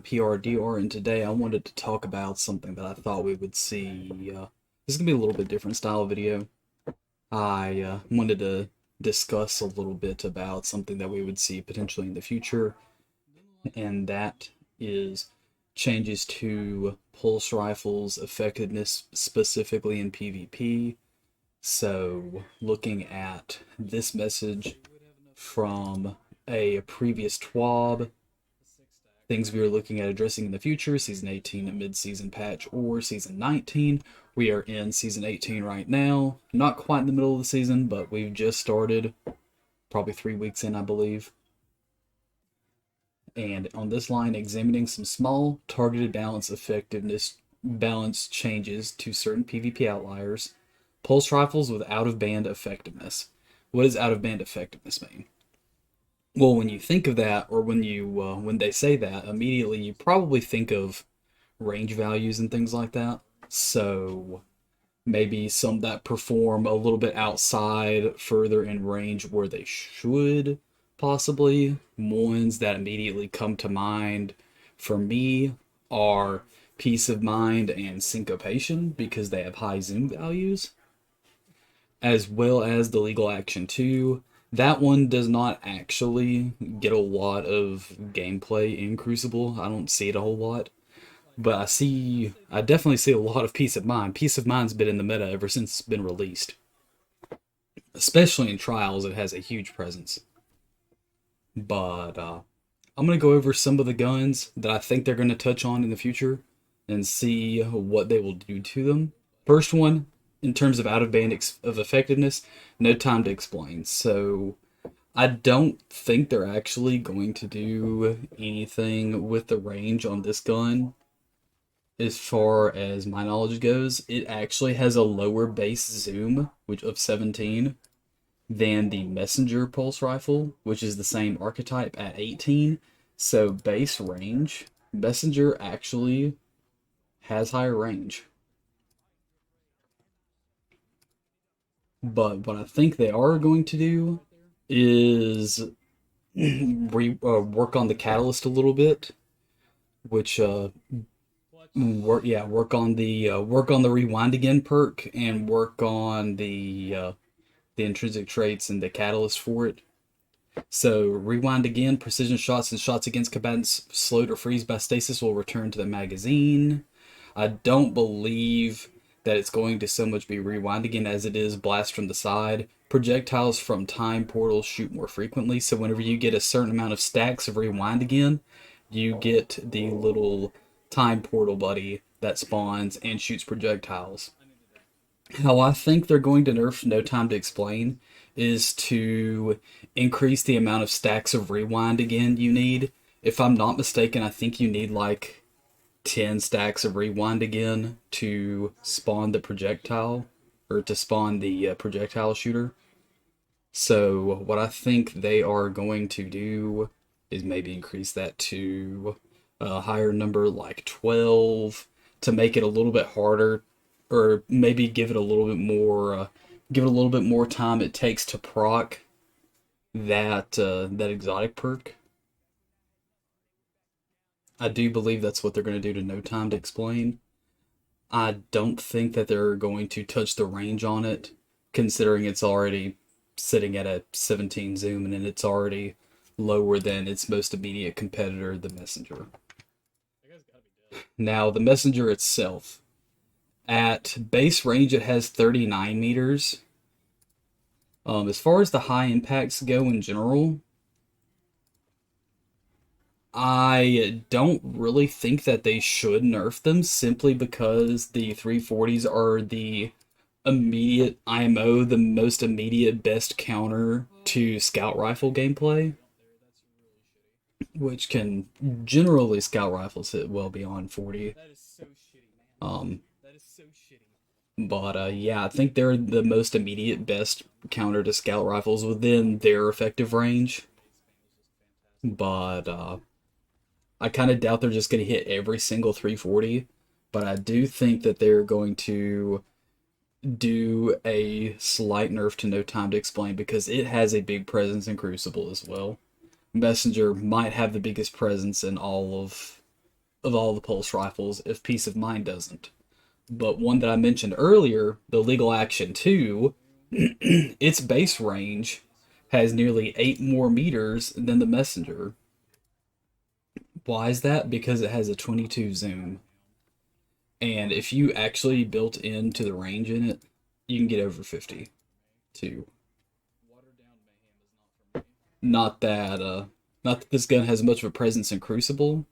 PRDR, and today I wanted to talk about something that I thought we would see. This is going to be a little bit different style video. I wanted to discuss a little bit about something that we would see potentially in the future, and that is changes to pulse rifles' effectiveness, specifically in PvP. So, looking at this message from a previous TWAB, things we are looking at addressing in the future, Season 18 a mid-season patch, or Season 19. We are in Season 18 right now. Not quite in the middle of the season, but we've just started. Probably 3 weeks in, I believe. And on this line, examining some small, targeted balance changes to certain PvP outliers. Pulse rifles with out-of-band effectiveness. What does out-of-band effectiveness mean? Well, when you think of that, or when they say that, immediately you probably think of range values and things like that. So maybe some that perform a little bit outside, further in range where they should, possibly. Ones that immediately come to mind for me are Peace of Mind and Syncopation, because they have high zoom values, as well as the Legal Action 2. That one does not actually get a lot of gameplay in Crucible. I don't see it a whole lot. But I definitely see a lot of Peace of Mind. Peace of Mind's been in the meta ever since it's been released. Especially in Trials, it has a huge presence. But I'm going to go over some of the guns that I think they're going to touch on in the future and see what they will do to them. First one, in terms of out-of-band of effectiveness, no time to explain. So I don't think they're actually going to do anything with the range on this gun. As far as my knowledge goes, it actually has a lower base zoom, which of 17, than the Messenger pulse rifle, which is the same archetype at 18. So base range, Messenger actually has higher range. But what I think they are going to do is work on the catalyst a little bit, which work on the rewind again perk, and work on the intrinsic traits and the catalyst for it. So rewind again, precision shots and shots against combatants slowed or freeze by stasis will return to the magazine. I don't believe that it's going to so much be rewind again as it is blast from the side. Projectiles from time portals shoot more frequently, so whenever you get a certain amount of stacks of rewind again, you get the little time portal buddy that spawns and shoots projectiles. How I think they're going to nerf No Time to Explain is to increase the amount of stacks of rewind again you need. If I'm not mistaken, I think you need like 10 stacks of rewind again to spawn the projectile, or to spawn the projectile shooter. So what I think they are going to do is maybe increase that to a higher number, like 12, to make it a little bit harder, or maybe give it a little bit more time it takes to proc that exotic perk. I do believe that's what they're going to do to No Time to Explain. I don't think that they're going to touch the range on it, considering it's already sitting at a 17 zoom and it's already lower than its most immediate competitor, the Messenger. Now, the Messenger itself, at base range, it has 39 meters. As far as the high impacts go in general, I don't really think that they should nerf them, simply because the 340s are the immediate IMO, the most immediate best counter to scout rifle gameplay, which can generally, scout rifles hit well beyond 40. Um, but yeah, I think they're the most immediate best counter to scout rifles within their effective range. But I kind of doubt they're just going to hit every single 340. But I do think that they're going to do a slight nerf to No Time to Explain, because it has a big presence in Crucible as well. Messenger might have the biggest presence in all of of all the pulse rifles if Peace of Mind doesn't. But one that I mentioned earlier, the Legal Action 2, its base range has nearly 8 more meters than the Messenger. Why is that? Because it has a 22 zoom. And if you actually built into the range in it, you can get over 50 too. Not that not that this gun has much of a presence in Crucible,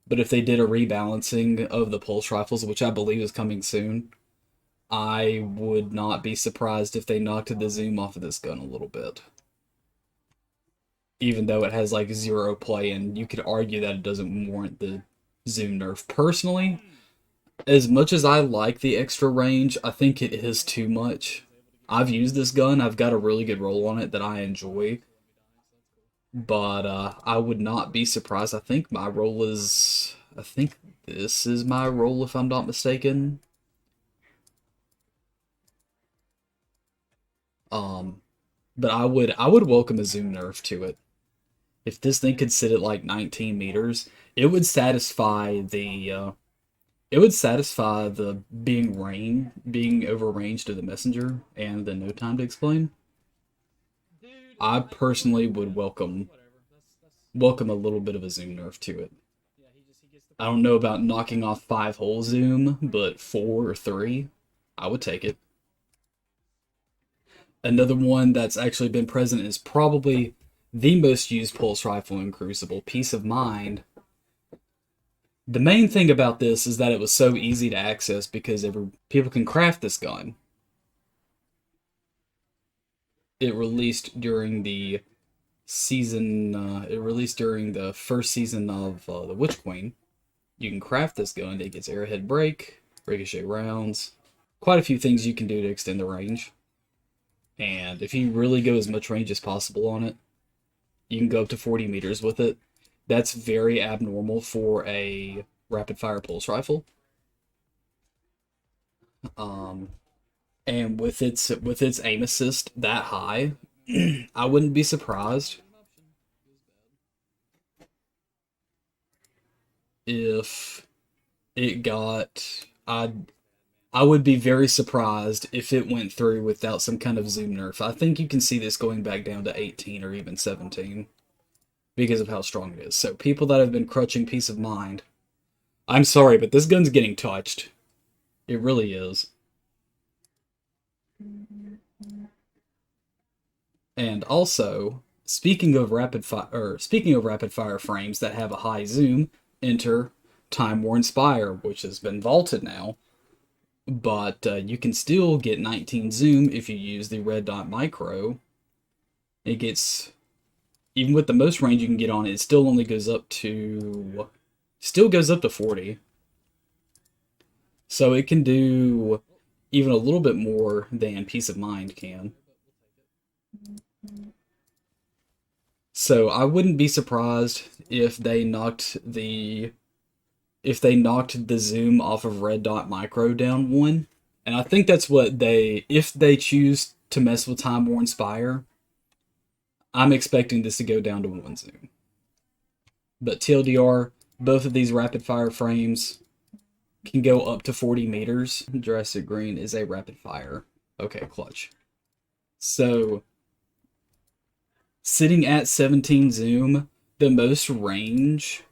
but if they did a rebalancing of the pulse rifles, which I believe is coming soon, I would not be surprised if they knocked the zoom off of this gun a little bit. Even though it has like 0 play, and you could argue that it doesn't warrant the zoom nerf. Personally, as much as I like the extra range, I think it is too much. I've used this gun, I've got a really good roll on it that I enjoy, but I would not be surprised. I think my roll is. I think this is my roll, if I'm not mistaken. But I would welcome a zoom nerf to it. If this thing could sit at like 19 meters, it would satisfy the being overranged to the messenger and the no time to explain. I personally would welcome a little bit of a zoom nerf to it. I don't know about knocking off 5 hole zoom, but 4 or 3, I would take it. Another one that's actually been present is probably the most used pulse rifle in Crucible, Peace of Mind. The main thing about this is that it was so easy to access because people can craft this gun. It released during the season. It released during the first season of the Witch Queen. You can craft this gun. It gets arrowhead break, ricochet rounds, quite a few things you can do to extend the range. And if you really go as much range as possible on it, you can go up to 40 meters with it. That's very abnormal for a rapid fire pulse rifle. And with its aim assist that high, I wouldn't be surprised if it got. I would be very surprised if it went through without some kind of zoom nerf. I think you can see this going back down to 18 or even 17 because of how strong it is. So people that have been crutching Peace of Mind, I'm sorry, but this gun's getting touched. It really is. And also, speaking of rapid fire frames that have a high zoom, enter Time Worn Spire, which has been vaulted now. But you can still get 19 zoom if you use the red dot micro. It gets, even with the most range you can get on it, it still only goes up to 40. So it can do even a little bit more than Peace of Mind can. So I wouldn't be surprised if they knocked the zoom off of red dot micro down 1. And I think that's what if they choose to mess with Time Worn Spire, I'm expecting this to go down to 1 zoom. But TLDR, both of these rapid fire frames can go up to 40 meters. Jurassic Green is a rapid fire. Okay, clutch. So, sitting at 17 zoom, the most range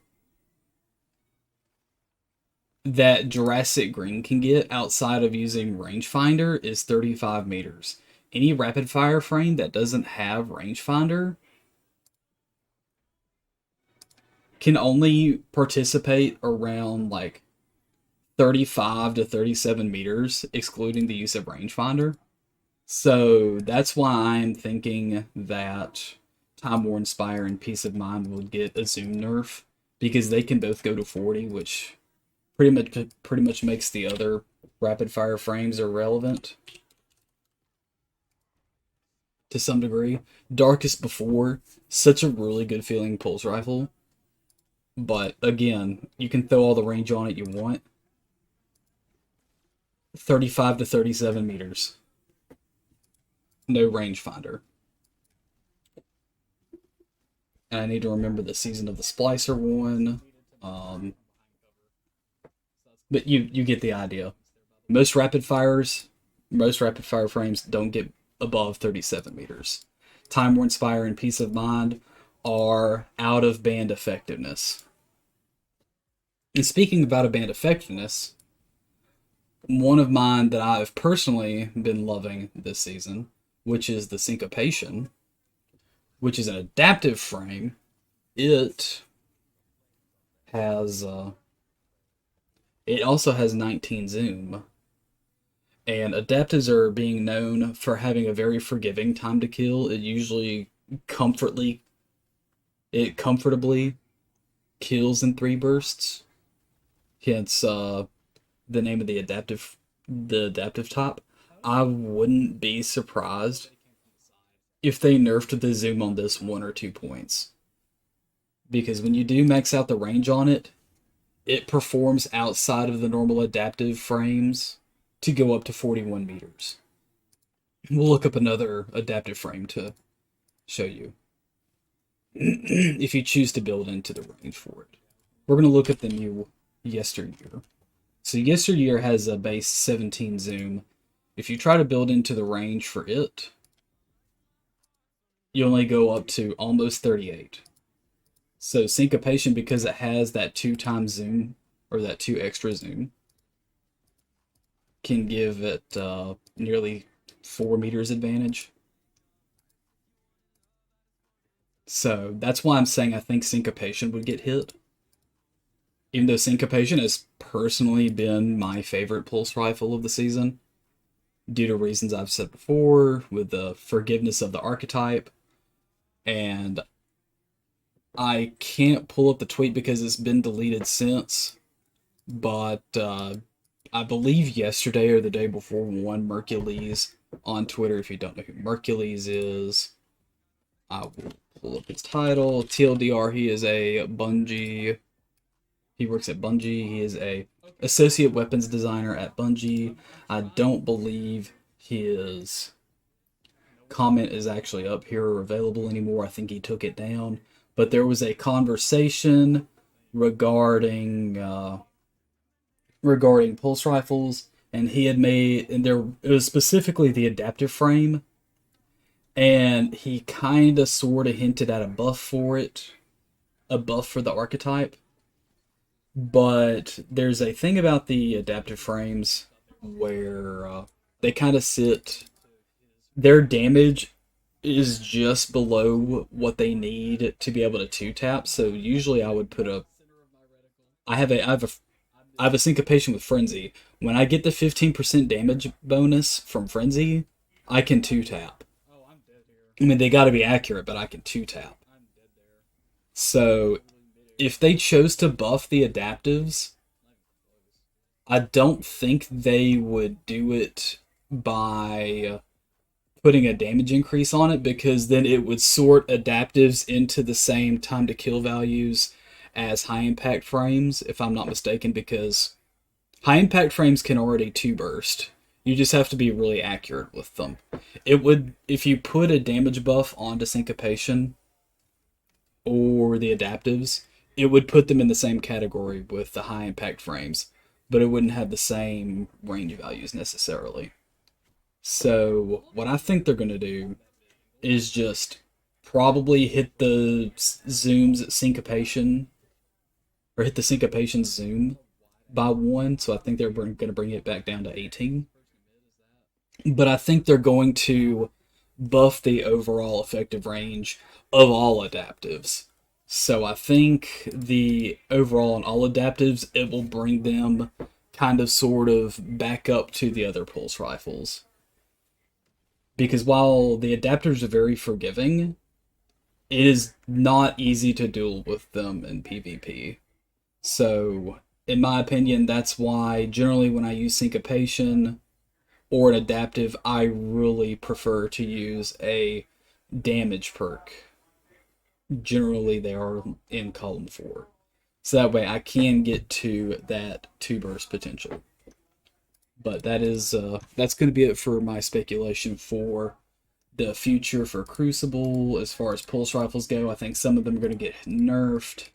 that Jurassic Green can get outside of using rangefinder is 35 meters. Any rapid fire frame that doesn't have rangefinder can only participate around like 35 to 37 meters, excluding the use of rangefinder. So that's why I'm thinking that Time Worn Spire and Peace of Mind will get a zoom nerf, because they can both go to 40, which pretty much makes the other rapid fire frames irrelevant to some degree. Darkest Before, such a really good feeling pulse rifle, but again, you can throw all the range on it you want. 35 to 37 meters. No rangefinder. And I need to remember the Season of the Splicer one. But you get the idea. Most rapid fires, most rapid fire frames don't get above 37 meters. Time Worn Spire and Peace of Mind are out of band effectiveness. And speaking about a band effectiveness, one of mine that I've personally been loving this season, which is the Syncopation, which is an adaptive frame. It has it also has 19 zoom, and adaptives are being known for having a very forgiving time to kill. It usually comfortably comfortably kills in 3 bursts. Hence the name of the adaptive top. I wouldn't be surprised if they nerfed the zoom on this 1 or 2 points. Because when you do max out the range on it, it performs outside of the normal adaptive frames to go up to 41 meters. We'll look up another adaptive frame to show you if you choose to build into the range for it. We're going to look at the new Yesteryear. So Yesteryear has a base 17 zoom. If you try to build into the range for it, you only go up to almost 38. So Syncopation, because it has that 2 times zoom, or that 2 extra zoom, can give it nearly 4 meters advantage. So that's why I'm saying I think Syncopation would get hit. Even though Syncopation has personally been my favorite pulse rifle of the season, due to reasons I've said before, with the forgiveness of the archetype, and I can't pull up the tweet because it's been deleted since, but I believe yesterday or the day before, one Mercules on Twitter. If you don't know who Mercules is, I will pull up his title. TLDR, he is a Bungie. He works at Bungie. He is a associate weapons designer at Bungie. I don't believe his comment is actually up here or available anymore. I think he took it down. But there was a conversation regarding pulse rifles, and he had made, and there it was specifically the adaptive frame, and he kind of sort of hinted at a buff for it, a buff for the archetype. But there's a thing about the adaptive frames where they kind of sit, their damage is just below what they need to be able to 2-tap. So usually I would put I have a Syncopation with Frenzy. When I get the 15% damage bonus from Frenzy, I can 2-tap. I mean, they gotta be accurate, but I can 2-tap. So, if they chose to buff the adaptives, I don't think they would do it by putting a damage increase on it, because then it would sort adaptives into the same time to kill values as high impact frames, if I'm not mistaken, because high impact frames can already 2-burst. You just have to be really accurate with them. It would, if you put a damage buff onto Syncopation or the adaptives, it would put them in the same category with the high impact frames, but it wouldn't have the same range values necessarily. So what I think they're going to do is just probably hit the zooms at Syncopation, or hit the Syncopation zoom by 1, so I think they're going to bring it back down to 18. But I think they're going to buff the overall effective range of all adaptives. So I think the overall on all adaptives, it will bring them kind of sort of back up to the other pulse rifles. Because while the adapters are very forgiving, it is not easy to duel with them in PvP. So, in my opinion, that's why generally when I use Syncopation or an adaptive, I really prefer to use a damage perk. Generally, they are in column 4. So that way I can get to that 2-burst potential. But that's going to be it for my speculation for the future for Crucible. As far as pulse rifles go, I think some of them are going to get nerfed.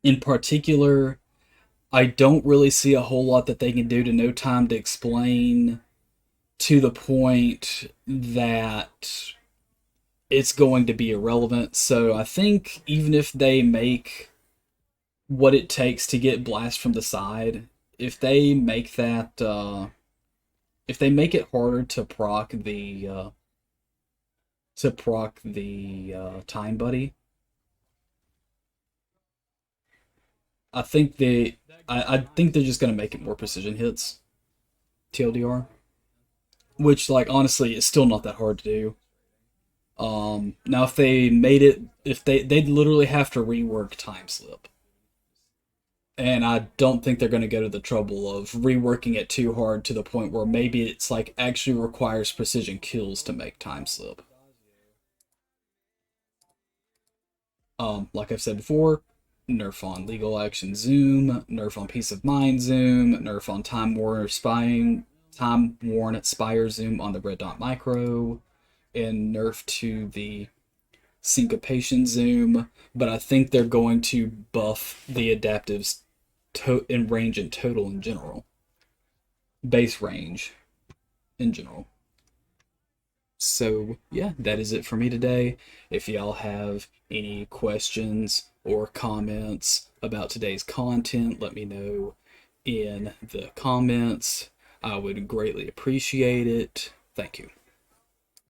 In particular, I don't really see a whole lot that they can do to No Time to Explain to the point that it's going to be irrelevant. So I think even if they make what it takes to get blast from the side, if they make that, if they make it harder to proc the time buddy, I think I think they're just gonna make it more precision hits, TLDR, which like honestly is still not that hard to do. Now if they made it, if they'd literally have to rework time slip, and I don't think they're gonna go to the trouble of reworking it too hard to the point where maybe it's like actually requires precision kills to make time slip. Like I've said before, nerf on legal action zoom, nerf on peace of mind zoom, nerf on time worn spire zoom on the red dot micro, and nerf to the syncopation zoom. But I think they're going to buff the adaptives in range and total in general, base range in general. So, yeah, that is it for me today. If y'all have any questions or comments about today's content, let me know in the comments. I would greatly appreciate it. Thank you.